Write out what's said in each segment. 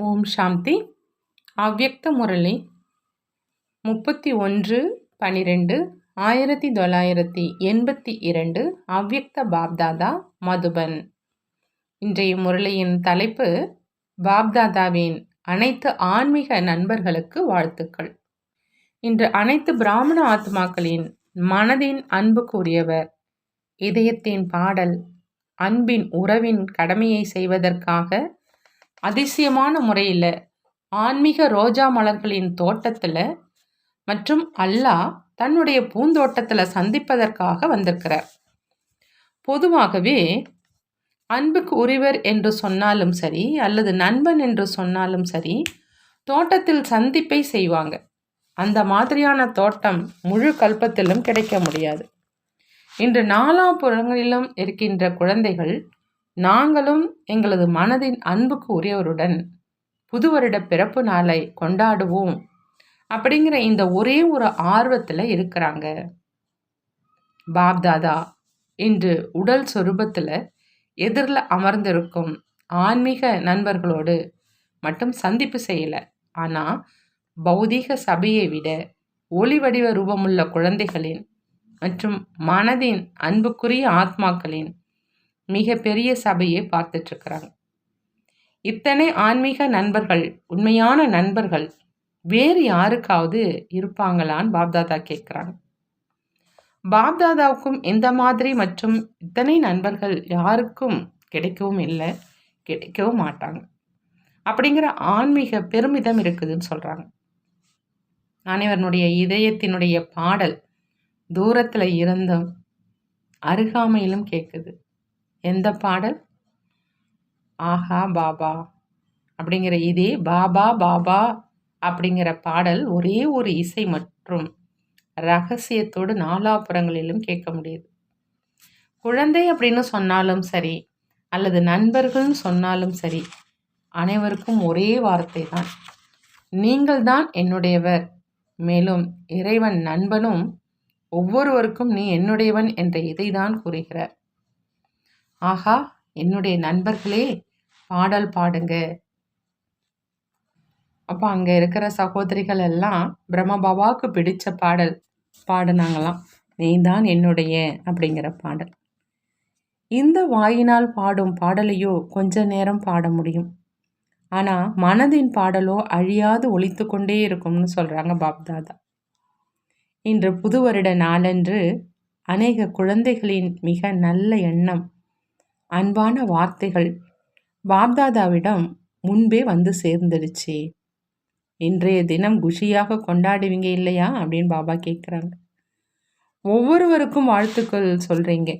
ஓம் சாந்தி. அவ்யக்த முரளி 31/12/1982 அவ்யக்த பாப்தாதா மதுபன். இன்றைய முரளியின் தலைப்பு பாப்தாதாவின் அனைத்து ஆன்மீக நண்பர்களுக்கு வாழ்த்துக்கள். இன்று அனைத்து பிராமண ஆத்மாக்களின் மனதின் அன்புக்குரியவர், இதயத்தின் பாடல், அன்பின் உறவின் கடமையை செய்வதற்காக அதிசயமான முறையில் ஆன்மீக ரோஜா மலர்களின் தோட்டத்தில் மற்றும் அல்லாஹ் தன்னுடைய பூந்தோட்டத்தில் சந்திப்பதற்காக வந்திருக்கிறார். பொதுவாகவே அன்புக்கு உரியவர் என்று சொன்னாலும் சரி அல்லது நண்பன் என்று சொன்னாலும் சரி, தோட்டத்தில் சந்திப்பை செய்வாங்க. அந்த மாதிரியான தோட்டம் முழு கல்பத்திலும் கிடைக்க முடியாது. இன்று நாலாபுறங்களிலும் இருக்கின்ற குழந்தைகள், நாங்களும் எங்களது மனதின் அன்புக்கு உரியவருடன் புது வருட பிறப்பு நாளை கொண்டாடுவோம் அப்படிங்கிற இந்த ஒரே ஒரு ஆர்வத்தில் இருக்கிறாங்க. பாப்தாதா இன்று உடல் சொரூபத்தில் எதிரில் அமர்ந்திருக்கும் ஆன்மீக நண்பர்களோடு மட்டும் சந்திப்பு செய்யலை. ஆனால் பௌதீக சபையை விட ஒளி வடிவ ரூபமுள்ள குழந்தைகளின் மற்றும் மனதின் அன்புக்குரிய ஆத்மாக்களின் மிக பெரிய சபையை பார்த்துட்ருக்குறாங்க. இத்தனை ஆன்மீக நண்பர்கள், உண்மையான நண்பர்கள் வேறு யாருக்காவது இருப்பாங்களான்னு பாப்தாதா கேட்குறாங்க. பாப்தாதாவுக்கும் இந்த மாதிரி மற்றும் இத்தனை நண்பர்கள் யாருக்கும் கிடைக்கவும் இல்லை, கிடைக்கவும் மாட்டாங்க. அப்படிங்கிற ஆன்மீக பெருமிதம் இருக்குதுன்னு சொல்கிறாங்க. அனைவருடைய இதயத்தினுடைய பாடல் தூரத்தில் இருந்தும் அருகாமையிலும் கேட்குது. எந்த பாடல்? ஆஹா பாபா அப்படிங்கிற இதே பாபா பாபா அப்படிங்கிற பாடல் ஒரே ஒரு இசை மற்றும் ரகசியத்தோடு நாலாபுறங்களிலும் கேட்க முடியுது. குழந்தை அப்படின்னு சொன்னாலும் சரி அல்லது நண்பர்கள்னு சொன்னாலும் சரி, அனைவருக்கும் ஒரே வார்த்தை தான், நீங்கள் தான் என்னுடையவர். மேலும் இறைவன் நண்பனும் ஒவ்வொருவருக்கும் நீ என்னுடையவன் என்ற இதைதான் கூறுகிறார். ஆஹா, என்னுடைய நண்பர்களே பாடல் பாடுங்க. அப்போ அங்கே இருக்கிற சகோதரிகள் எல்லாம் பிரம்மபாபாவுக்கு பிடிச்ச பாடல் பாடினாங்களாம். நீ தான் என்னுடைய அப்படிங்கிற பாடல். இந்த வாயினால் பாடும் பாடலையோ கொஞ்ச நேரம் பாட முடியும். ஆனால் மனதின் பாடலோ அழியாது ஒலித்து கொண்டே இருக்கும்னு சொல்கிறாங்க பாப்தாதா. இன்று புது வருட நாளன்று அநேக குழந்தைகளின் மிக நல்ல எண்ணம், அன்பான வார்த்தைகள் பாப்தாதாவிடம் முன்பே வந்து சேர்ந்துடுச்சு. இன்றைய தினம் குஷியாக கொண்டாடுவீங்க இல்லையா அப்படின்னு பாபா கேட்குறாங்க. ஒவ்வொருவருக்கும் வாழ்த்துக்கள் சொல்கிறீங்க.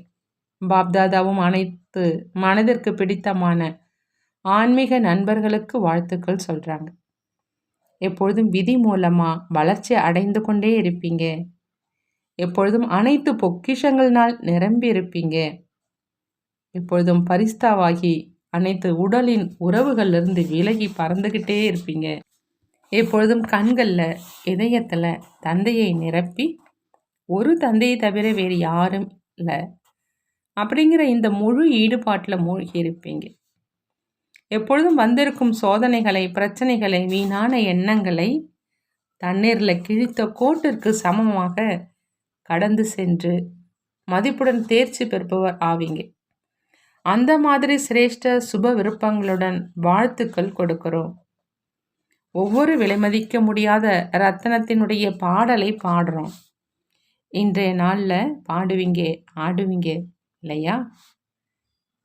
பாப்தாதாவும் அனைத்து மனதிற்கு பிடித்தமான ஆன்மீக நண்பர்களுக்கு வாழ்த்துக்கள் சொல்கிறாங்க. எப்பொழுதும் விதி மூலமாக வளர்ச்சி அடைந்து கொண்டே இருப்பீங்க. எப்பொழுதும் அனைத்து பொக்கிஷங்கள்னால் நிரம்பி இருப்பீங்க. எப்பொழுதும் பரிஸ்தாவாகி அனைத்து உடலின் உறவுகளிலிருந்து விலகி பறந்துக்கிட்டே இருப்பீங்க. எப்பொழுதும் கண்களில் இதயத்தில் தந்தையை நிரப்பி, ஒரு தந்தையை தவிர வேறு யாரும் இல்லை அப்படிங்கிற இந்த முழு ஈடுபாட்டில் மூழ்கி இருப்பீங்க. எப்பொழுதும் வந்திருக்கும் சோதனைகளை, பிரச்சனைகளை, வீணான எண்ணங்களை தண்ணீரில் கிழித்த கோட்டிற்கு சமமாக கடந்து சென்று மதிப்புடன் தேர்ச்சி பெறுபவர் ஆவீங்க. அந்த மாதிரி சிரேஷ்ட சுப விருப்பங்களுடன் வாழ்த்துக்கள் கொடுக்கிறோம். ஒவ்வொரு விலைமதிக்க முடியாத ரத்தனத்தினுடைய பாடலை பாடுறோம். இன்றைய நாளில் பாடுவீங்க, ஆடுவீங்க இல்லையா?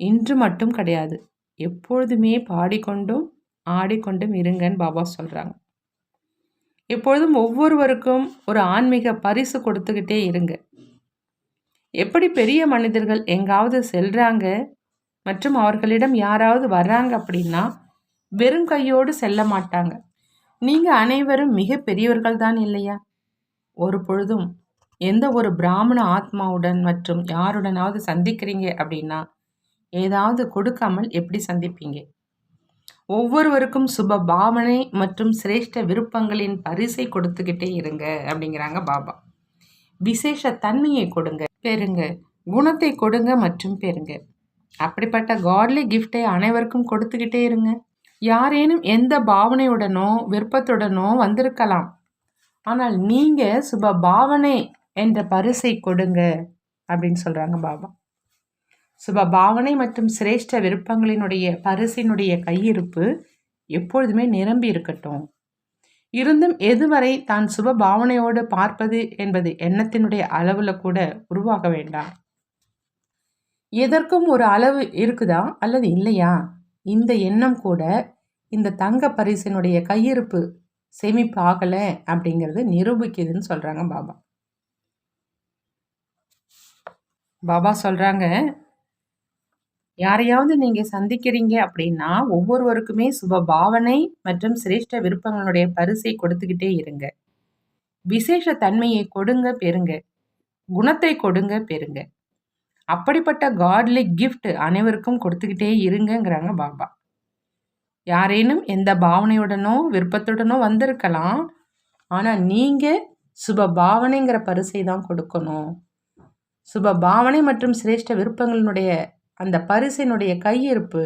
இன்று மட்டும் கிடையாது, எப்பொழுதுமே பாடிக்கொண்டும் ஆடிக்கொண்டும் இருங்கன்னு பாபா சொல்கிறாங்க. எப்பொழுதும் ஒவ்வொருவருக்கும் ஒரு ஆன்மீக பரிசு கொடுத்துக்கிட்டே இருங்க. எப்படி பெரிய மனிதர்கள் எங்காவது செல்றாங்க மற்றும் அவர்களிடம் யாராவது வர்றாங்க அப்படின்னா வெறும் கையோடு செல்ல மாட்டாங்க. நீங்கள் அனைவரும் மிக பெரியவர்கள் தான் இல்லையா? ஒரு பொழுதும் எந்த ஒரு பிராமண ஆத்மாவுடன் மற்றும் யாருடனாவது சந்திக்கிறீங்க அப்படின்னா ஏதாவது கொடுக்காமல் எப்படி சந்திப்பீங்க? ஒவ்வொருவருக்கும் சுப பாவனை மற்றும் சிரேஷ்ட விருப்பங்களின் பரிசை கொடுத்துக்கிட்டே இருங்க அப்படிங்கிறாங்க பாபா. விசேஷ தன்மையை கொடுங்க, பெறுங்க. குணத்தை கொடுங்க மற்றும் பெறுங்க. அப்படிப்பட்ட காட்லி கிஃப்டை அனைவருக்கும் கொடுத்துக்கிட்டே இருங்க. யாரேனும் எந்த பாவனையுடனோ விருப்பத்துடனோ வந்திருக்கலாம். ஆனால் நீங்க சுப பாவனை என்ற பரிசை கொடுங்க அப்படின்னு சொல்றாங்க பாபா. சுப பாவனை மற்றும் சிரேஷ்ட விருப்பங்களினுடைய பரிசினுடைய கையிருப்பு எப்பொழுதுமே நிரம்பி இருக்கட்டும். இருந்தும் எதுவரை தான் சுப பாவனையோடு பார்ப்பது என்பது எண்ணத்தினுடைய அளவுல கூட உருவாக வேண்டாம். எதற்கும் ஒரு அளவு இருக்குதா அல்லது இல்லையா? இந்த எண்ணம் கூட இந்த தங்க பரிசினுடைய கையிருப்பு சேமிப்பு ஆகலை அப்படிங்கிறது நிரூபிக்குதுன்னு சொல்றாங்க பாபா. பாபா சொல்றாங்க, யாரையாவது நீங்க சந்திக்கிறீங்க அப்படின்னா ஒவ்வொருவருக்குமே சுப பாவனை மற்றும் சிரேஷ்ட விருப்பங்களுடைய பரிசை கொடுத்துக்கிட்டே இருங்க. விசேஷ தன்மையை கொடுங்க பெறுங்க, குணத்தை கொடுங்க பெறுங்க. அப்படிப்பட்ட காட்லி கிஃப்ட் அனைவருக்கும் கொடுத்துக்கிட்டே இருங்கங்கிறாங்க பாபா. யாரேனும் எந்த பாவனையுடனோ விருப்பத்துடனோ வந்திருக்கலாம். ஆனால் நீங்கள் சுப பாவனைங்கிற பரிசை தான் கொடுக்கணும். சுப பாவனை மற்றும் சிரேஷ்ட விருப்பங்களினுடைய அந்த பரிசினுடைய கையிருப்பு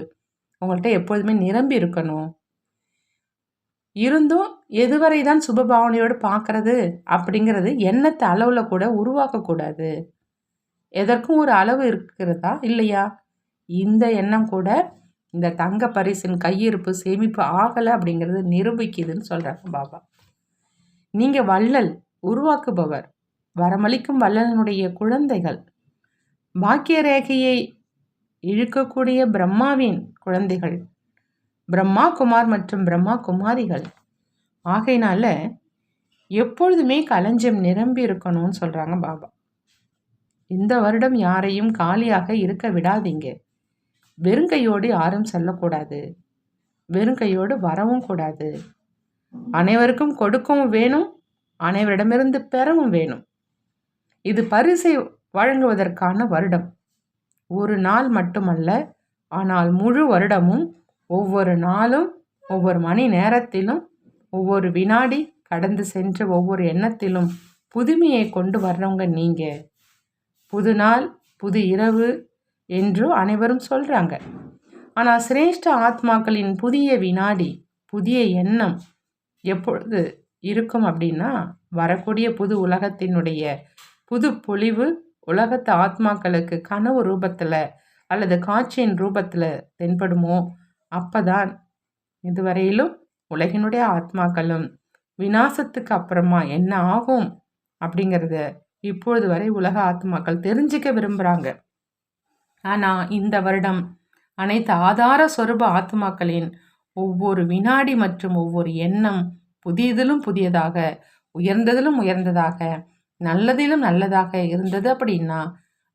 உங்கள்கிட்ட எப்பொழுதுமே நிரம்பி இருக்கணும். இருந்தும் எதுவரை தான் சுப பாவனையோடு பார்க்கறது அப்படிங்கிறது எண்ணத்தை அளவில் கூட உருவாக்கக்கூடாது. எதற்கும் ஒரு அளவு இருக்கிறதா இல்லையா? இந்த எண்ணம் கூட இந்த தங்க பரிசின் கையிருப்பு சேமிப்பு ஆகலை அப்படிங்கிறது நிரூபிக்குதுன்னு சொல்கிறாங்க பாபா. நீங்கள் வள்ளல், உருவாக்குபவர், வரமளிக்கும் வள்ளலனுடைய குழந்தைகள், பாக்கிய ரேகையை இழுக்கக்கூடிய பிரம்மாவின் குழந்தைகள், பிரம்மா குமார் மற்றும் பிரம்மா குமாரிகள். ஆகையினால எப்பொழுதுமே களஞ்சியம் நிரம்பி இருக்கணும்னு சொல்கிறாங்க பாபா. இந்த வருடம் யாரையும் காலியாக இருக்க விடாதீங்க. வெறுங்கையோடு யாரும் செல்லக்கூடாது, வெறுங்கையோடு வரவும் கூடாது. அனைவருக்கும் கொடுக்கவும் வேணும், அனைவரிடமிருந்து பெறவும் வேணும். இது பரிசை வழங்குவதற்கான வருடம். ஒரு நாள் மட்டுமல்ல, ஆனால் முழு வருடமும் ஒவ்வொரு நாளும் ஒவ்வொரு மணி நேரத்திலும் ஒவ்வொரு வினாடி கடந்து சென்ற ஒவ்வொரு எண்ணத்திலும் புதுமையை கொண்டு வர்றவங்க நீங்கள். புது நாள் புது இரவு என்று அனைவரும் சொல்கிறாங்க. ஆனால் சிரேஷ்ட ஆத்மாக்களின் புதிய வினாடி புதிய எண்ணம் எப்பொழுது இருக்கும் அப்படின்னா, வரக்கூடிய புது உலகத்தினுடைய புது பொலிவு உலகத்து ஆத்மாக்களுக்கு கனவு ரூபத்தில் அல்லது காட்சியின் ரூபத்தில் தென்படுமோ அப்போதான் இதுவரையிலும் உலகினுடைய ஆத்மாக்களும் விநாசத்துக்கு அப்புறமா என்ன ஆகும் அப்படிங்கிறத இப்பொழுது வரை உலக ஆத்மாக்கள் தெரிஞ்சிக்க விரும்புகிறாங்க. ஆனால் இந்த வருடம் அனைத்து ஆதார சொரூப ஆத்மாக்களின் ஒவ்வொரு வினாடி மற்றும் ஒவ்வொரு எண்ணம் புதியதிலும் புதியதாக, உயர்ந்ததிலும் உயர்ந்ததாக, நல்லதிலும் நல்லதாக இருந்தது அப்படின்னா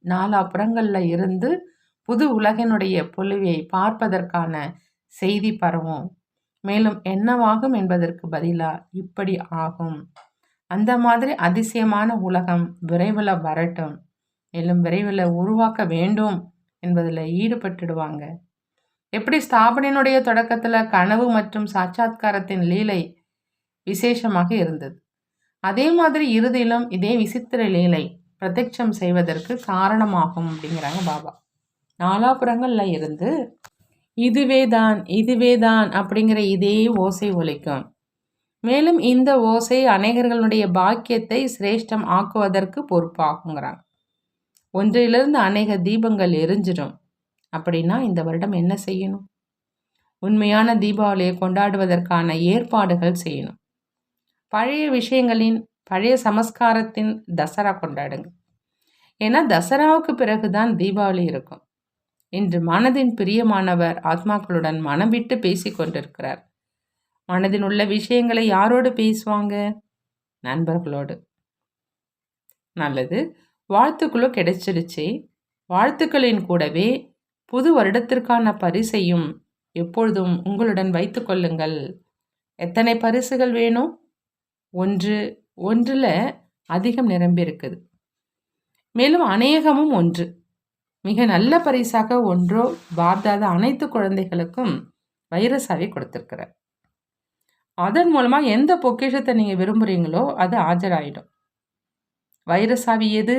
நாலாபுறங்களில் இருந்து புது உலகினுடைய பொலிவை பார்ப்பதற்கான செய்தி பரவும். மேலும் என்னவாகும் என்பதற்கு பதிலாக இப்படி ஆகும். அந்த மாதிரி அதிசயமான உலகம் விரைவில் வரட்டும், மேலும் விரைவில் உருவாக்க வேண்டும் என்பதில் ஈடுபட்டுடுவாங்க. எப்படி ஸ்தாபனையினுடைய தொடக்கத்தில் கனவு மற்றும் சாட்சாத்காரத்தின் லீலை விசேஷமாக இருந்தது, அதே மாதிரி இறுதியிலும் இதே விசித்திர லீலை பிரத்யட்சம் செய்வதற்கு காரணமாகும் அப்படிங்கிறாங்க பாபா. நாலாபுறங்களில் இருந்து இதுவே தான் அப்படிங்கிற இதே ஓசை ஒலிக்கும். மேலும் இந்த ஓசை அநேகர்களுடைய பாக்கியத்தை சிரேஷ்டம் ஆக்குவதற்கு பொறுப்பாகுங்கிறாங்க. ஒன்றிலிருந்து அநேக தீபங்கள் எரிஞ்சிடும். அப்படின்னா இந்த வருடம் என்ன செய்யணும்? உண்மையான தீபாவளியை கொண்டாடுவதற்கான ஏற்பாடுகள் செய்யணும். பழைய விஷயங்களின் பழைய சமஸ்காரத்தின் தசரா கொண்டாடுங்க. ஏன்னா தசராவுக்கு பிறகுதான் தீபாவளி இருக்கும். இன்று மனதின் பிரியமானவர் ஆத்மாக்களுடன் மனம் விட்டு பேசி கொண்டிருக்கிறார். மனதில் உள்ள விஷயங்களை யாரோடு பேசுவாங்க? நண்பர்களோடு. நல்லது, வாழ்த்துக்களும் கிடைச்சிருச்சு. வாழ்த்துக்களின் கூடவே புது வருடத்திற்கான பரிசையும் எப்பொழுதும் உங்களுடன் வைத்து கொள்ளுங்கள். எத்தனை பரிசுகள் வேணும்? ஒன்றில் அதிகம் நிரம்பி இருக்குது. மேலும் அநேகமும் ஒன்று. மிக நல்ல பரிசாக ஒன்றோ பார்த்தாத அனைத்து குழந்தைகளுக்கும் வைரசாவை கொடுத்துருக்கிறார். அதன் மூலமாக எந்த பொக்கிஷத்தை நீங்கள் விரும்புகிறீங்களோ அது ஆஜராயிடும். வைரசாவி எது?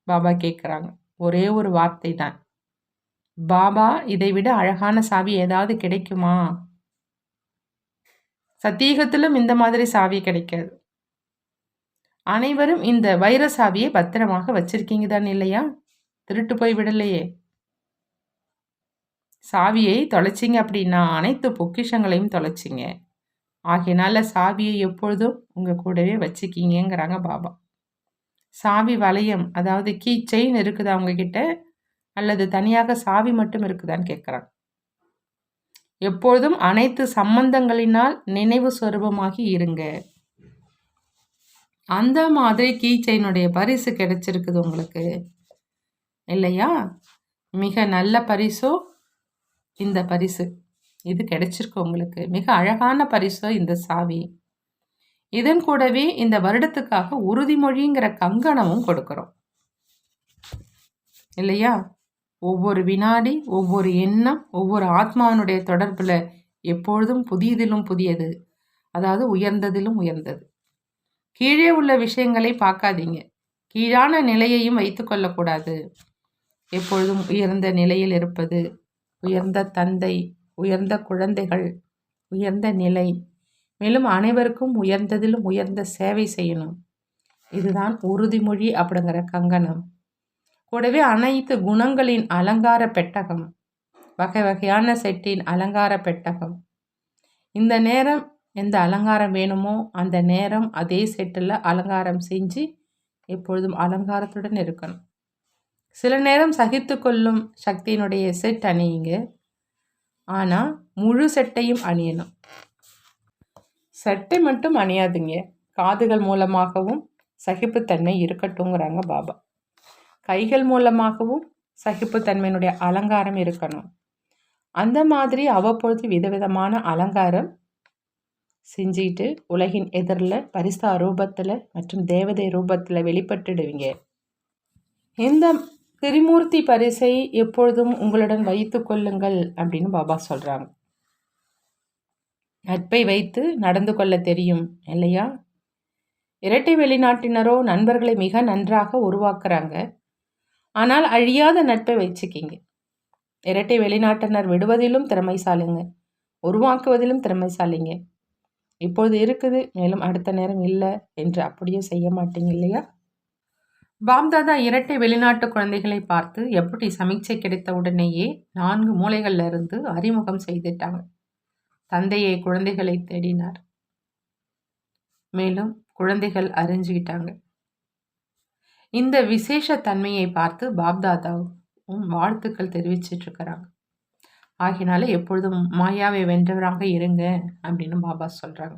பாபா கேட்குறாங்க. ஒரே ஒரு வார்த்தை தான், பாபா, இதை விட அழகான சாவி ஏதாவது கிடைக்குமா? சத்தியுகத்திலும் இந்த மாதிரி சாவி கிடைக்காது. அனைவரும் இந்த வைர சாவியை பத்திரமாக வச்சிருக்கீங்க தான் இல்லையா? திருட்டு போய் விடலையே. சாவியை தொலைச்சிங்க அப்படின்னா அனைத்து பொக்கிஷங்களையும் தொலைச்சிங்க. ஆகையினால சாவியை எப்பொழுதும் உங்க கூடவே வச்சுக்கிங்கங்கிறாங்க பாபா. சாவி வளையம், அதாவது கீ செயின் இருக்குதா உங்ககிட்ட, அல்லது தனியாக சாவி மட்டும் இருக்குதான்னு கேட்குறாங்க. எப்பொழுதும் அனைத்து சம்பந்தங்களினால் நினைவு சொரூபமாகி இருங்க. அந்த மாதிரி கீ செயினுடைய பரிசு கிடைச்சிருக்குது உங்களுக்கு இல்லையா? மிக நல்ல பரிசோ இந்த பரிசு. இது கிடைச்சிருக்கு உங்களுக்கு. மிக அழகான பரிசோ இந்த சாவி. இதன் கூடவே இந்த வருடத்துக்காக உறுதிமொழிங்கிற கங்கணமும் கொடுக்கிறோம் இல்லையா? ஒவ்வொரு வினாடி, ஒவ்வொரு எண்ணம், ஒவ்வொரு ஆத்மாவினுடைய தொடர்பில் எப்பொழுதும் புதியதிலும் புதியது, அதாவது உயர்ந்ததிலும் உயர்ந்தது. கீழே உள்ள விஷயங்களை பார்க்காதீங்க. கீழான நிலையையும் வைத்து கொள்ளக்கூடாது. எப்பொழுதும் உயர்ந்த நிலையில் இருப்பது, உயர்ந்த தந்தை, உயர்ந்த குழந்தைகள், உயர்ந்த நிலை, மேலும் அனைவருக்கும் உயர்ந்ததிலும் உயர்ந்த சேவை செய்யணும். இதுதான் உறுதிமொழி அப்படிங்கிற கங்கணம். கூடவே அனைத்து குணங்களின் அலங்கார பெட்டகம், வகை வகையான செட்டின் அலங்கார பெட்டகம். இந்த நேரம் எந்த அலங்காரம் வேணுமோ அந்த நேரம் அதே செட்டில் அலங்காரம் செஞ்சு எப்பொழுதும் அலங்காரத்துடன் இருக்கணும். சில நேரம் சகித்து கொள்ளும் சக்தியினுடைய செட் அணியுங்க. ஆனால் முழு செட்டையும் அணியணும். சட்டை மட்டும் அணியாதுங்க. காதுகள் மூலமாகவும் சகிப்புத்தன்மை இருக்கட்டும்ங்கிறாங்க பாபா. கைகள் மூலமாகவும் சகிப்புத்தன்மையினுடைய அலங்காரம் இருக்கணும். அந்த மாதிரி அவ்வப்பொழுது விதவிதமான அலங்காரம் செஞ்சிட்டு உலகின் எதிரில் பரிசா ரூபத்தில் மற்றும் தேவதை ரூபத்தில் வெளிப்பட்டுடுவீங்க. இந்த திரிமூர்த்தி பரிசை எப்பொழுதும் உங்களுடன் வைத்து கொள்ளுங்கள் அப்படின்னு பாபா சொல்கிறாங்க. நட்பை வைத்து நடந்து கொள்ள தெரியும் இல்லையா? இரட்டை வெளிநாட்டினரோ நண்பர்களை மிக நன்றாக உருவாக்குறாங்க. ஆனால் அழியாத நட்பை வச்சுக்கிங்க. இரட்டை வெளிநாட்டினர் விடுவதிலும் திறமைசாலிங்க, உருவாக்குவதிலும் திறமைசாலிங்க. இப்போது இருக்குது, மேலும் அடுத்த நேரம் இல்லை என்று அப்படியே செய்ய மாட்டீங்க இல்லையா? பாப்தாதா இரட்டை வெளிநாட்டு குழந்தைகளை பார்த்து எப்படி சமீட்சை கிடைத்த உடனேயே 4 மூலைகள்ல இருந்து அறிமுகம் செய்துட்டாங்க. தந்தையை குழந்தைகளை தேடினார். மேலும் குழந்தைகள் அறிஞ்சுக்கிட்டாங்க. இந்த விசேஷ தன்மையை பார்த்து பாப்தாதாவும் வாழ்த்துக்கள் தெரிவிச்சிட்டு இருக்கிறாங்க. ஆகினால எப்பொழுதும் மாயாவை வென்றவராக இருங்க அப்படின்னு பாபா சொல்றாங்க.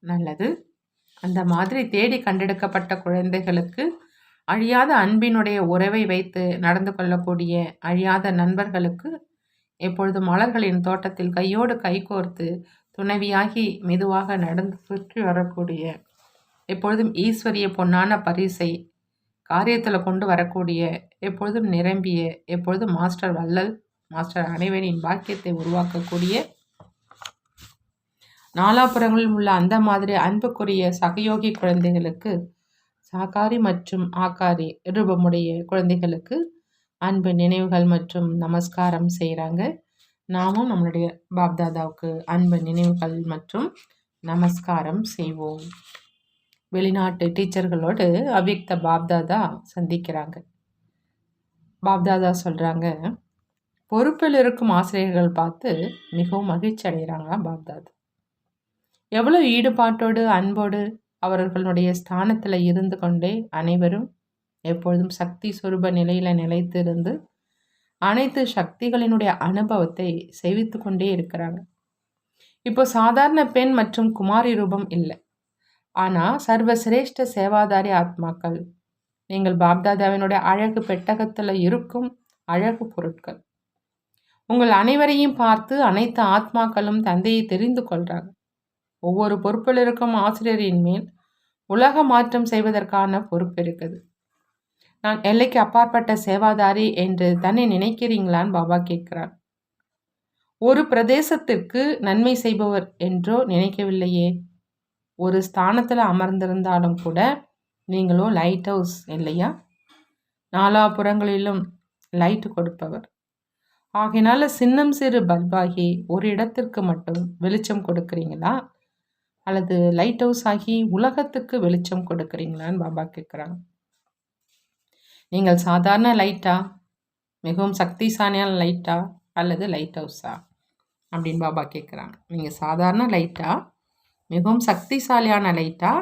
நல்லது. அந்த மாதிரி தேடி கண்டெடுக்கப்பட்ட குழந்தைகளுக்கு அழியாத அன்பினுடைய உறவை வைத்து நடந்து கொள்ளக்கூடிய அழியாத நண்பர்களுக்கு எப்பொழுதும் மலர்களின் தோட்டத்தில் கையோடு கைகோர்த்து துணைவியாகி மெதுவாக நடந்து சுற்றி வரக்கூடிய, எப்பொழுதும் ஈஸ்வரிய பொன்னான பரிசை காரியத்தில் கொண்டு வரக்கூடிய, எப்பொழுதும் நிரம்பிய, எப்பொழுதும் மாஸ்டர் வள்ளல், மாஸ்டர் அனைவரின் பாக்கியத்தை உருவாக்கக்கூடிய, நாலாபுறங்களில் உள்ள அந்த மாதிரி அன்புக்குரிய சகயோகி குழந்தைகளுக்கு, சாகாரி மற்றும் ஆகாரி ரூபமுடைய குழந்தைகளுக்கு அன்பு நினைவுகள் மற்றும் நமஸ்காரம் செய்கிறாங்க. நாமும் நம்மளுடைய பாப்தாதாவுக்கு அன்பு நினைவுகள் மற்றும் நமஸ்காரம் செய்வோம். வெளிநாட்டு டீச்சர்களோடு அவ்யக்த பாப்தாதா சந்திக்கிறாங்க. பாப்தாதா சொல்கிறாங்க, பொறுப்பில் இருக்கும் ஆசிரியர்கள் பார்த்து மிகவும் மகிழ்ச்சி அடைகிறாங்க பாப்தாதா. எவ்வளோ ஈடுபாட்டோடு அன்போடு அவர்களுடைய ஸ்தானத்தில் இருந்து கொண்டே அனைவரும் எப்பொழுதும் சக்தி சொரூப நிலையில் நிலைத்திருந்து அனைத்து சக்திகளினுடைய அனுபவத்தை செவித்து கொண்டே இருக்கிறாங்க. இப்போ சாதாரண பெண் மற்றும் குமாரி ரூபம் இல்லை, ஆனால் சர்வசிரேஷ்ட சேவாதாரி ஆத்மாக்கள். நீங்கள் பாப்தாதாவினுடைய அழகு பெட்டகத்தில் இருக்கும் அழகு பொருட்கள். உங்கள் அனைவரையும் பார்த்து அனைத்து ஆத்மாக்களும் தந்தையை தெரிந்து கொள்கிறாங்க. ஒவ்வொரு பொறுப்பில் இருக்கும் ஆசிரியரின் மேல் உலக மாற்றம் செய்வதற்கான பொறுப்பு இருக்குது. நான் எல்லைக்கு அப்பாற்பட்ட சேவாதாரி என்று தன்னை நினைக்கிறீங்களான்னு பாபா கேட்கிறார். ஒரு பிரதேசத்திற்கு நன்மை செய்பவர் என்றோ நினைக்கவில்லையே. ஒரு ஸ்தானத்தில் அமர்ந்திருந்தாலும் கூட நீங்களும் லைட் ஹவுஸ் இல்லையா? நாலாபுறங்களிலும் லைட் கொடுப்பவர். ஆகையினால சின்னம் சிறு பல்பாகி ஒரு இடத்திற்கு மட்டும் வெளிச்சம் கொடுக்குறீங்களா, அல்லது லைட் ஹவுஸ் ஆகி உலகத்துக்கு வெளிச்சம் கொடுக்குறீங்களான்னு பாபா கேட்குறாங்க. நீங்கள் சாதாரண லைட்டா, மிகவும் சக்திசாலியான லைட்டா, அல்லது லைட் ஹவுஸா அப்படின்னு பாபா கேட்குறாங்க. நீங்கள் சாதாரண லைட்டா, மிகவும் சக்திசாலியான லைட்டா,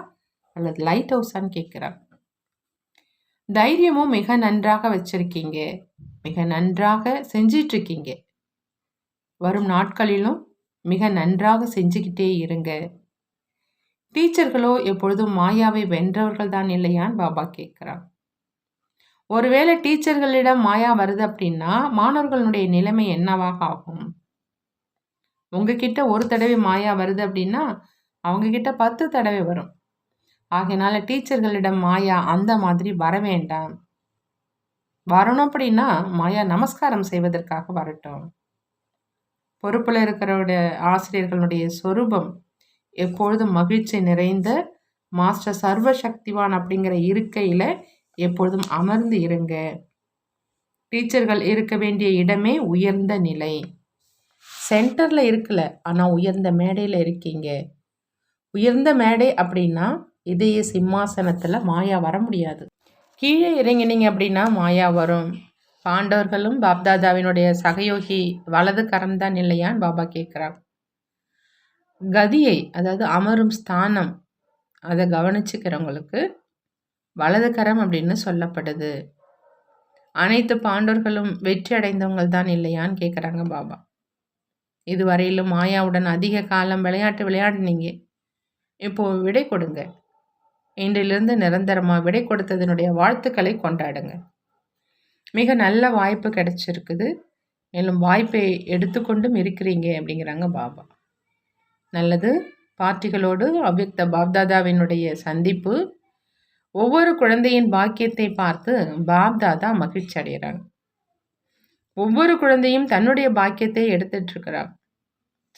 அல்லது லைட் ஹவுஸான்னு கேட்குறாங்க. தைரியமும் மிக நன்றாக வச்சிருக்கீங்க, மிக நன்றாக செஞ்சிட்ருக்கீங்க. வரும் நாட்களிலும் மிக நன்றாக செஞ்சுக்கிட்டே இருங்க. டீச்சர்களோ எப்பொழுதும் மாயாவை வென்றவர்கள் தான் இல்லையான்னு பாபா கேட்குறான். ஒருவேளை டீச்சர்களிடம் மாயா வருது அப்படின்னா மாணவர்களுடைய நிலைமை என்னவாக ஆகும்? உங்ககிட்ட ஒரு தடவை மாயா வருது அப்படின்னா அவங்க கிட்ட 10 தடவை வரும். ஆகையினால டீச்சர்களிடம் மாயா அந்த மாதிரி வர வேண்டாம். வரணும் அப்படின்னா மாயா நமஸ்காரம் செய்வதற்காக வரட்டும். பொறுப்பில் இருக்கிறவருடைய ஆசிரியர்களுடைய சொரூபம் எப்பொழுதும் மகிழ்ச்சி நிறைந்த மாஸ்டர் சர்வ சக்திவான் அப்படிங்கிற இருக்கையில் எப்பொழுதும் அமர்ந்து இருங்க. டீச்சர்கள் இருக்க வேண்டிய இடமே உயர்ந்த நிலை. சென்டரில் இருக்கல, ஆனால் உயர்ந்த மேடையில் இருக்கீங்க. உயர்ந்த மேடை அப்படின்னா இதய சிம்மாசனத்தில் மாயா வர முடியாது. கீழே இறங்கினீங்க அப்படின்னா மாயா வரும். பாண்டவர்களும் பாப்தாதாவினுடைய சகயோகி வலது கரம் தான் இல்லையான்னு பாபா கேட்குறாங்க. கதியை, அதாவது அமரும் ஸ்தானம், அதை கவனிச்சுக்கிறவங்களுக்கு வலது கரம் அப்படின்னு சொல்லப்படுது. அனைத்து பாண்டவர்களும் வெற்றி அடைந்தவங்க தான் இல்லையான்னு கேட்குறாங்க பாபா. இதுவரையிலும் மாயாவுடன் அதிக காலம் விளையாடினீங்க. இப்போது விடை கொடுங்க. இன்றிலிருந்து நிரந்தரமாக விடை கொடுத்ததனுடைய வாழ்த்துக்களை கொண்டாடுங்க. மிக நல்ல வாய்ப்பு கிடைச்சிருக்குது, மேலும் வாய்ப்பை எடுத்துக்கொண்டும் இருக்கிறீங்க அப்படிங்கிறாங்க பாபா. நல்லது. பார்ட்டிகளோடு அவ்யக்த பாப்தாதாவினுடைய சந்திப்பு. ஒவ்வொரு குழந்தையின் பாக்கியத்தை பார்த்து பாப்தாதா மகிழ்ச்சி அடைகிறாங்க. ஒவ்வொரு குழந்தையும் தன்னுடைய பாக்கியத்தை எடுத்துட்டு இருக்கிறாங்க.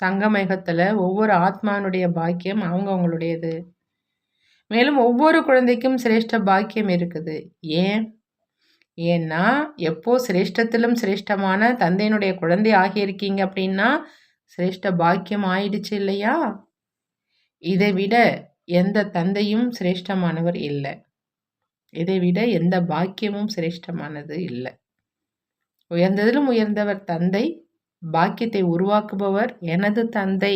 சங்கமேகத்தில் ஒவ்வொரு ஆத்மானுடைய பாக்கியம் அவங்களுடையது. மேலும் ஒவ்வொரு குழந்தைக்கும் சிரேஷ்ட பாக்கியம் இருக்குது. ஏன்னா எப்போ சிரேஷ்டத்திலும் சிரேஷ்டமான தந்தையினுடைய குழந்தை ஆகியிருக்கீங்க அப்படின்னா சிரேஷ்ட பாக்கியம் ஆயிடுச்சு இல்லையா? இதை விட எந்த தந்தையும் சிரேஷ்டமானவர் இல்லை. இதை விட எந்த பாக்கியமும் சிரேஷ்டமானது இல்லை. உயர்ந்ததிலும் உயர்ந்தவர் தந்தை, பாக்கியத்தை உருவாக்குபவர் எனது தந்தை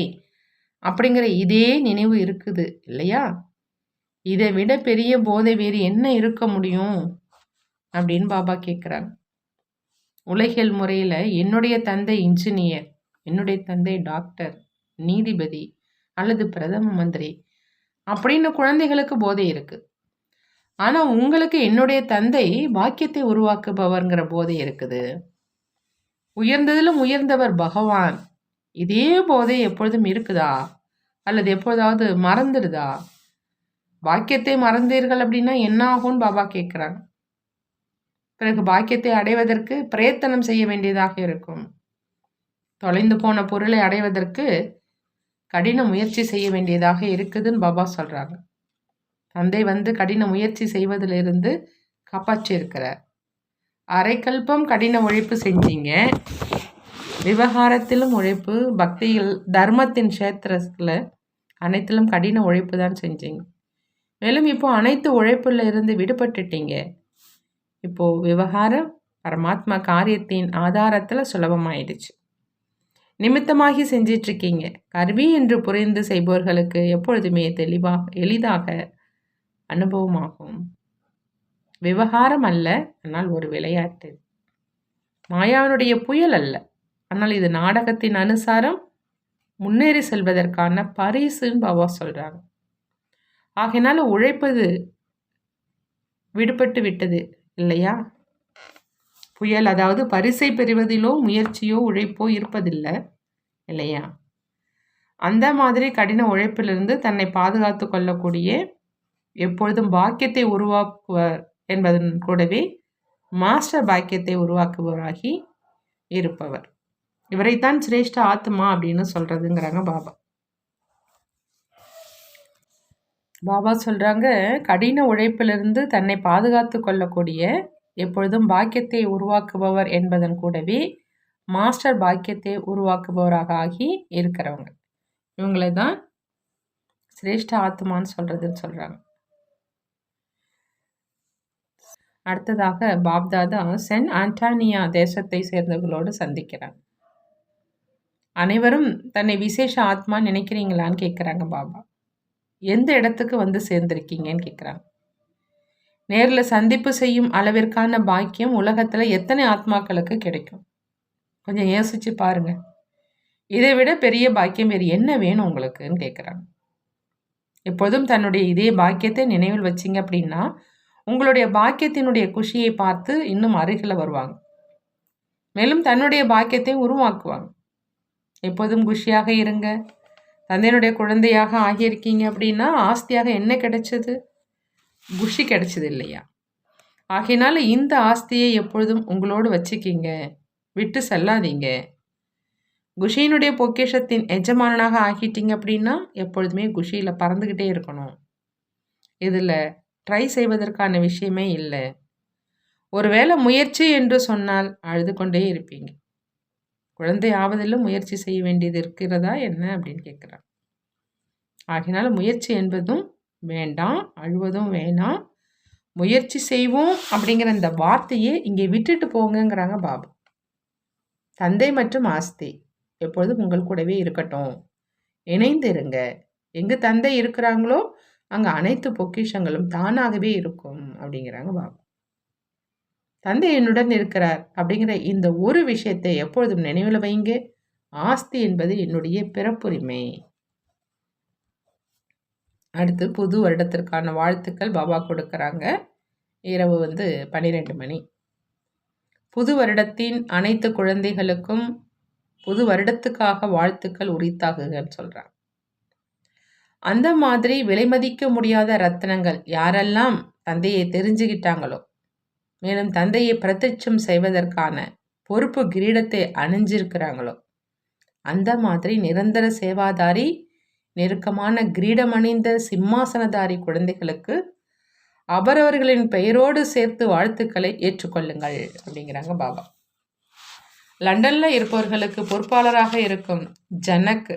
அப்படிங்கிற இதே நினைவு இருக்குது இல்லையா? இதை விட பெரிய போதை வேறு என்ன இருக்க முடியும் அப்படின்னு பாபா கேட்குறாங்க. உலகியல் முறையில் என்னுடைய தந்தை இன்ஜினியர், என்னுடைய தந்தை டாக்டர், நீதிபதி அல்லது பிரதம மந்திரி அப்படின்னு குழந்தைகளுக்கு போதை இருக்குது. ஆனால் உங்களுக்கு என்னுடைய தந்தை பாக்கியத்தை உருவாக்குபவர்ங்கிற போதை இருக்குது. உயர்ந்ததிலும் உயர்ந்தவர் பகவான், இதே போதை எப்பொழுதும் இருக்குதா அல்லது எப்பொழுதாவது மறந்துடுதா? பாக்கியத்தை மறந்தீர்கள் அப்படின்னா என்ன ஆகும்னு பாபா கேட்குறாங்க. பிறகு பாக்கியத்தை அடைவதற்கு பிரயத்தனம் செய்ய வேண்டியதாக இருக்கும். தொலைந்து போன பொருளை அடைவதற்கு கடின முயற்சி செய்ய வேண்டியதாக இருக்குதுன்னு பாபா சொல்கிறாங்க. தந்தை கடின முயற்சி செய்வதிலிருந்து காப்பாற்றி இருக்கிறார். அரைக்கல்பம் கடின உழைப்பு செஞ்சீங்க. விவகாரத்திலும் உழைப்பு, பக்தியில், தர்மத்தின் கஷேத்திரத்தில் அனைத்திலும் கடின உழைப்பு தான் செஞ்சீங்க. மேலும் இப்போ அனைத்து உழைப்புல இருந்து விடுபட்டுட்டீங்க. இப்போது விவகாரம் பரமாத்மா காரியத்தின் ஆதாரத்தில் சுலபமாயிடுச்சு. நிமித்தமாகி செஞ்சிட்ருக்கீங்க. கருவி என்று புரிந்து செய்பவர்களுக்கு எப்பொழுதுமே எளிதாக அனுபவமாகும். விவகாரம் அல்ல, ஆனால் ஒரு விளையாட்டு. மாயாவினுடைய புயல் அல்ல, ஆனால் இது நாடகத்தின் அனுசாரம் முன்னேறி செல்வதற்கான பரிசுன்னு பாபா சொல்கிறாங்க. ஆகையினால உழைப்பது விடுபட்டு விட்டது இல்லையா? புயல், அதாவது பரிசை பெறுவதிலோ முயற்சியோ உழைப்போ இருப்பதில்லை இல்லையா? அந்த மாதிரி கடின உழைப்பிலிருந்து தன்னை பாதுகாத்து கொள்ளக்கூடிய, எப்பொழுதும் பாக்கியத்தை உருவாக்குவர் என்பதன் கூடவே மாஸ்டர் பாக்கியத்தை உருவாக்குபவராகி இருப்பவர். இவரைத்தான் சிரேஷ்ட ஆத்மா அப்படின்னு சொல்றதுங்கிறாங்க பாபா. பாபா சொல்கிறாங்க, கடின உழைப்பிலிருந்து தன்னை பாதுகாத்து கொள்ளக்கூடிய, எப்பொழுதும் பாக்கியத்தை உருவாக்குபவர் என்பதன் கூடவே மாஸ்டர் பாக்கியத்தை உருவாக்குபவராக ஆகி இருக்கிறவங்க. இவங்களை தான் சிரேஷ்ட ஆத்மான்னு சொல்றதுன்னு சொல்றாங்க. அடுத்ததாக பாப்தாதா சென்ட் ஆண்டனியா தேசத்தை சேர்ந்தவர்களோடு சந்திக்கிறாங்க. அனைவரும் தன்னை விசேஷ ஆத்மா நினைக்கிறீங்களான்னு கேட்குறாங்க பாபா. எந்த இடத்துக்கு வந்து சேர்ந்திருக்கீங்கன்னு கேட்குறாங்க. நேரில் சந்திப்பு செய்யும் அளவிற்கான பாக்கியம் உலகத்தில் எத்தனை ஆத்மாக்களுக்கு கிடைக்கும்? கொஞ்சம் யோசிச்சு பாருங்க. இதை விட பெரிய பாக்கியம் வேறு என்ன வேணும் உங்களுக்குன்னு கேட்குறாங்க. எப்போதும் தன்னுடைய இதே பாக்கியத்தை நினைவில் வச்சிங்க அப்படின்னா உங்களுடைய பாக்கியத்தினுடைய குஷியை பார்த்து இன்னும் அருகில் வருவாங்க. மேலும் தன்னுடைய பாக்கியத்தை உருவாக்குவாங்க. எப்போதும் குஷியாக இருங்க. தந்தையினுடைய குழந்தையாக ஆகியிருக்கீங்க அப்படின்னா ஆஸ்தியாக என்ன கிடைச்சது? குஷி கிடைச்சது இல்லையா? ஆகையினால இந்த ஆஸ்தியை எப்பொழுதும் உங்களோடு வச்சுக்கிங்க, விட்டு செல்லாதீங்க. குஷியினுடைய பொக்கிஷத்தின் எஜமானனாக ஆகிட்டீங்க அப்படின்னா எப்பொழுதுமே குஷியில் பறந்துக்கிட்டே இருக்கணும். இதில் ட்ரை செய்வதற்கான விஷயமே இல்லை. ஒருவேளை முயற்சி என்று சொன்னால் அழுது கொண்டே இருப்பீங்க. குழந்தை ஆவதிலும் முயற்சி செய்ய வேண்டியது இருக்கிறதா என்ன அப்படின்னு கேட்குறாங்க. ஆகினால முயற்சி என்பதும் வேண்டாம், அழுவதும் வேணாம். முயற்சி செய்வோம் அப்படிங்கிற இந்த வார்த்தையே இங்கே விட்டுட்டு போங்கங்கிறாங்க பாபா. தந்தை மற்றும் ஆஸ்தி எப்பொழுதும் உங்கள் கூடவே இருக்கட்டும், இணைந்து இருங்க. எங்கு தந்தை இருக்கிறாங்களோ அங்கே அனைத்து பொக்கிஷங்களும் தானாகவே இருக்கும் அப்படிங்கிறாங்க பாபா. தந்தை என்னுடன் இருக்கிறார் அப்படிங்கிற இந்த ஒரு விஷயத்தை எப்பொழுதும் நினைவில் வைங்க. ஆஸ்தி என்பது என்னுடைய பிறப்புரிமை. அடுத்து புது வருடத்திற்கான வாழ்த்துக்கள் பாபா கொடுக்குறாங்க. இரவு 12 மணி. புது வருடத்தின் அனைத்து குழந்தைகளுக்கும் புது வருடத்துக்காக வாழ்த்துக்கள் உரித்தாகுகன்னு சொல்கிறாங்க. அந்த மாதிரி விலைமதிக்க முடியாத ரத்தினங்கள் யாரெல்லாம் தந்தையை தெரிஞ்சுக்கிட்டாங்களோ, மேலும் தந்தையை பிரத்யட்சம் செய்வதற்கான பொறுப்பு கிரீடத்தை அணிஞ்சிருக்கிறாங்களோ, அந்த மாதிரி நிரந்தர சேவாதாரி, நெருக்கமான கிரீடம் அணிந்த சிம்மாசனதாரி குழந்தைகளுக்கு அவரவர்களின் பெயரோடு சேர்த்து வாழ்த்துக்களை ஏற்றுக்கொள்ளுங்கள் அப்படிங்கிறாங்க பாபா. லண்டனில் இருப்பவர்களுக்கு பொறுப்பாளராக இருக்கும் ஜனக்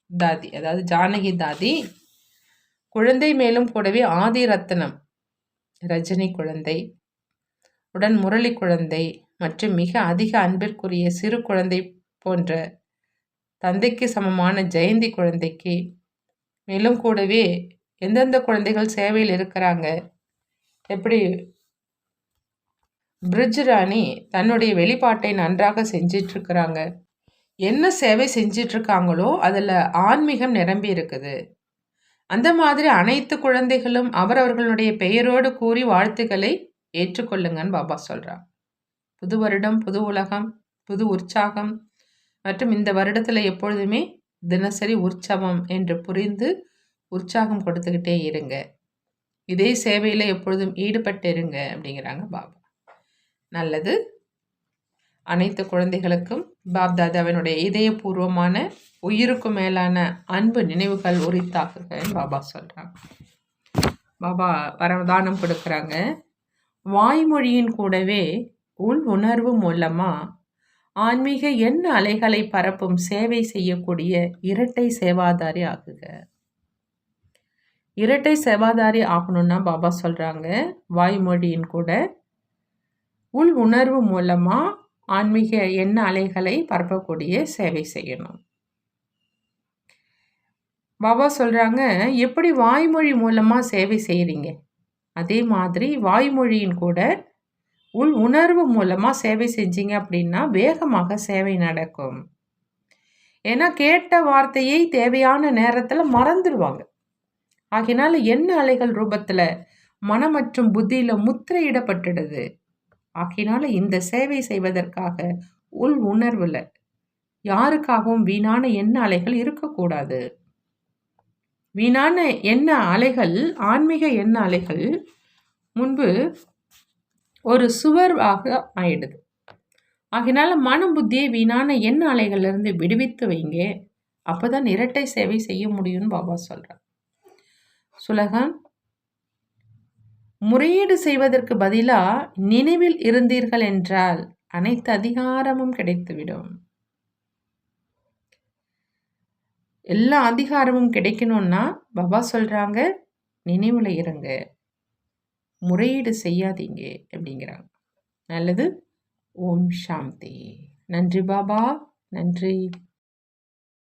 தாதி, அதாவது ஜானகி தாதி குழந்தை, மேலும் கூடவே ஆதி ரத்னம் ரஜினி குழந்தை, உடன் முரளி குழந்தை மற்றும் மிக அதிக அன்பிற்குரிய சிறு குழந்தை போன்ற தந்தைக்கு சமமான ஜெயந்தி குழந்தைக்கு, மேலும் கூடவே எந்தெந்த குழந்தைகள் சேவையில் இருக்கிறாங்க, எப்படி பிரிட்ஜ் ராணி தன்னுடைய வெளிப்பாட்டை நன்றாக செஞ்சிட்ருக்கிறாங்க, என்ன சேவை செஞ்சிட்ருக்காங்களோ அதில் ஆன்மீகம் நிரம்பி இருக்குது. அந்த மாதிரி அனைத்து குழந்தைகளும் அவரவர்களுடைய பெயரோடு கூறி வாழ்த்துக்களை ஏற்றுக்கொள்ளுங்கன்னு பாபா சொல்கிறார். புது வருடம், புது உலகம், புது உற்சாகம் மற்றும் இந்த வருடத்தில் எப்பொழுதுமே தினசரி உற்சவம் என்று புரிந்து உற்சாகம் கொடுத்துக்கிட்டே இருங்க. இதே சேவையில் எப்பொழுதும் ஈடுபட்டு இருங்க அப்படிங்கிறாங்க பாபா. நல்லது. அனைத்து குழந்தைகளுக்கும் பாப்தாதாவினுடைய இதயபூர்வமான உயிருக்கு மேலான அன்பு நினைவுகள் உரித்தாக்குங்கன்னு பாபா சொல்கிறாங்க. பாபா வரதானம் கொடுக்குறாங்க. வாய்மொழியின் கூடவே உள் உணர்வு மூலமாக ஆன்மீக எண்ண அலைகளை பரப்பும் சேவை செய்யக்கூடிய இரட்டை சேவாதாரி ஆகுக. இரட்டை சேவாதாரி ஆகணும்னா பாபா சொல்கிறாங்க, வாய்மொழியின் கூட உள் உணர்வு மூலமாக ஆன்மீக எண்ண அலைகளை பரப்பக்கூடிய சேவை செய்யணும். பாபா சொல்கிறாங்க, எப்படி வாய்மொழி மூலமாக சேவை செய்கிறீங்க, அதே மாதிரி வாய்மொழியின் கூட உள் உணர்வு மூலமாக சேவை செஞ்சீங்க அப்படின்னா வேகமாக சேவை நடக்கும். ஏன்னா கேட்ட வார்த்தையை தேவையான நேரத்தில் மறந்துடுவாங்க. ஆகினால எண்ண அலைகள் ரூபத்தில் மனம் மற்றும் புத்தியில் முத்திரையிடப்பட்டுடுது. ஆகினால இந்த சேவை செய்வதற்காக உள் உணர்வில் யாருக்காகவும் வீணான எண்ண அலைகள் இருக்கக்கூடாது. வீணான எண்ண அலைகள், ஆன்மீக எண்ண அலைகள் முன்பு ஒரு சுவராக ஆயிடுது. ஆகினால மனம் புத்தியை வீணான எண்ண அலைகளிலிருந்து விடுவித்து வைங்க. அப்போதான் இரட்டை சேவை செய்ய முடியும்னு பாபா சொல்கிறார். சுலகன், முறையீடு செய்வதற்கு பதிலாக நினைவில் இருந்தீர்கள் என்றால் அனைத்து அதிகாரமும் கிடைத்துவிடும். எல்லா அதிகாரமும் கிடைக்கணும்னா பாபா சொல்றாங்க, நினைவுல இருங்க. முறையீடு செய்யாதீங்க அப்படிங்கிறாங்க. நல்லது. ஓம் சாந்தி. நன்றி பாபா. நன்றி.